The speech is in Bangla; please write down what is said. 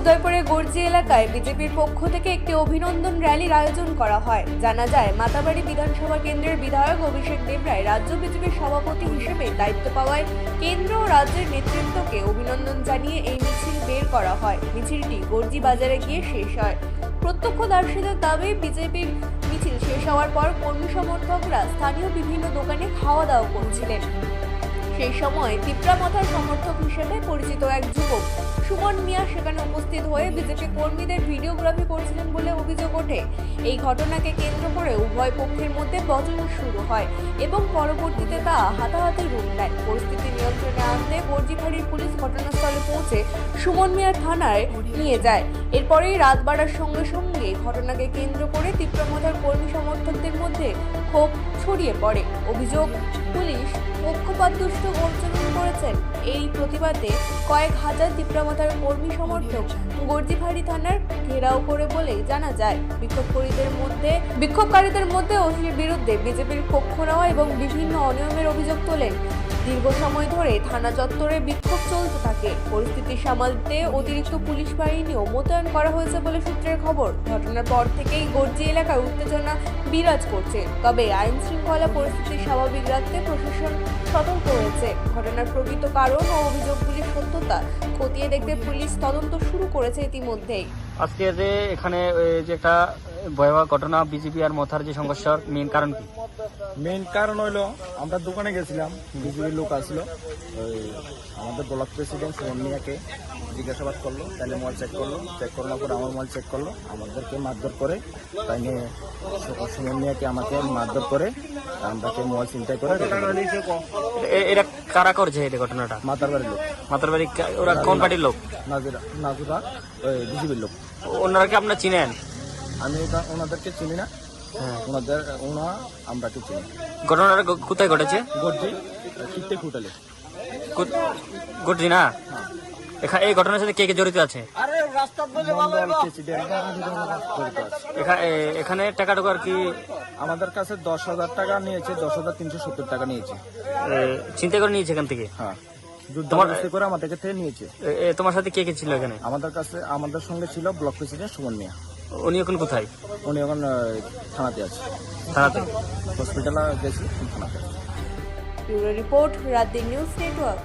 উদয়পুরের গর্জি এলাকায় বিজেপির পক্ষ থেকে একটি অভিনন্দন র্যালির আয়োজন করা হয়। জানা যায়, মাতাবাড়ি বিধানসভা কেন্দ্রের বিধায়ক অভিষেক দেবরায় রাজ্য বিজেপির সভাপতি হিসেবে দায়িত্ব পাওয়ায় কেন্দ্র ও রাজ্যের নেতৃত্বকে অভিনন্দন জানিয়ে এই মিছিল বের করা হয়। মিছিলটি গর্জি বাজারে গিয়ে শেষ হয়। প্রত্যক্ষদর্শীদের দাবি, বিজেপির মিছিল শেষ হওয়ার পর কর্মী সমর্থকরা স্থানীয় বিভিন্ন দোকানে খাওয়া দাওয়া করছিলেন। সেই সময় তিপ্রামাথার সমর্থক হিসেবে পরিচিত এক যুবক সুমন মিয়া সেখানে উপস্থিত হয়ে বিজেপি কর্মীদের ভিডিওগ্রাফি করছিলেন বলে অভিযোগ ওঠে। এই ঘটনাকে কেন্দ্র করে উভয় পক্ষের মধ্যে বচসা শুরু হয় এবং পরবর্তীতে তা হাতাহাতির রূপ নেয়। পরিস্থিতি নিয়ন্ত্রণে আনতে গর্জি ফাঁড়ির পুলিশ ঘটনাস্থলে পৌঁছে সুমন মিয়ার থানায় নিয়ে যায়। এরপরেই রাত বাড়ার সঙ্গে সঙ্গে ঘটনাকে কেন্দ্র করে তিপ্রামাথার কর্মী সমর্থকদের মধ্যে ক্ষোভ ছড়িয়ে পড়ে। অভিযোগ, পুলিশ পক্ষপাতদুষ্ট আচরণ করেছেন। এই প্রতিবাদে কয়েক হাজার তিপ্রামাথার কর্মী সমর্থক গর্জিফাড়ি থানার ঘেরাও করে বলে জানা যায়। বিক্ষোভকারীদের মধ্যে ওসির বিরুদ্ধে বিজেপির পক্ষ নেওয়া এবং বিভিন্ন অনিয়মের অভিযোগ তোলেন। দীর্ঘ সময় ধরে থানা চত্বরে বিক্ষোভ চলতে থাকে। পরিস্থিতি সামালতে অতিরিক্ত পুলিশ বাহিনীও মোতায়েন করা হয়েছে বলে সূত্রের খবর। ঘটনার পর থেকেই গর্জি এলাকায় উত্তেজনা বিরাজ করছে। তবে আইন শৃঙ্খলা পরিস্থিতি স্বাভাবিক রাখতে প্রশাসন সতর্ক হয়েছে। ঘটনার প্রকৃত কারণ ও অভিযোগগুলির সত্যতা খতিয়ে দেখতে পুলিশ তদন্ত শুরু করেছে ইতিমধ্যেই। আজকে যে এখানে যে একটা ভয়াবহ ঘটনা, বিজেপি আর মথার যে সংঘর্ষের মেইন কারণ কি? মেইন কারণ হইলো, আমরা দোকানে গেছিলাম, বিজেপির লোক আসলো, আমাদের ব্লক প্রেসিডেন্ট সুমন মিয়াকে জিজ্ঞাসাবাদ করলো, তাহলে মোবাইল চেক করলো, চেক করার পর আমার মোবাইল চেক করলো, আমাদেরকে মারধর করে, তাই নিয়ে সুমন মিয়াকে আমাকে মারধর করে, আমরাকে মোবাইল চিন্তায় করে। এটা কারা করছে এই ঘটনাটা? মাতার বাড়ির লোক। মাতার বাড়ি ওরা কোন পার্টির লোক? নাজুরা বিজেপির লোক। ওনারা কি আপনার চিনেন? আমি ওনাদেরকে চিনি না, আমরাকে চিনি। ঘটনাটা কোথায় ঘটেছে? গর্জি কিত্তে হোটেলে। গর্জি না? এই ঘটনার সাথে কে কে জড়িত আছে? এখানে টাকা আর কি আমাদের কাছে 10,000 টাকা নিয়েছে, 10,370 টাকা নিয়েছে। চিন্তা করে নিয়েছে এখান থেকে? হ্যাঁ, যুদ্ধবন্দী করে আমাদের থেকে নিয়েছে। তোমার সাথে কে কে ছিল এখানে? আমাদের সঙ্গে ছিল ব্লক প্রেসিডেন্ট সুমন মিয়া। উনি এখন কোথায়? উনি এখন থানাতে আছে। থানাতে? হসপিটালে গেছি, থানাতে। ব্যুরো রিপোর্ট, রাত দিন নিউজ নেটওয়ার্ক।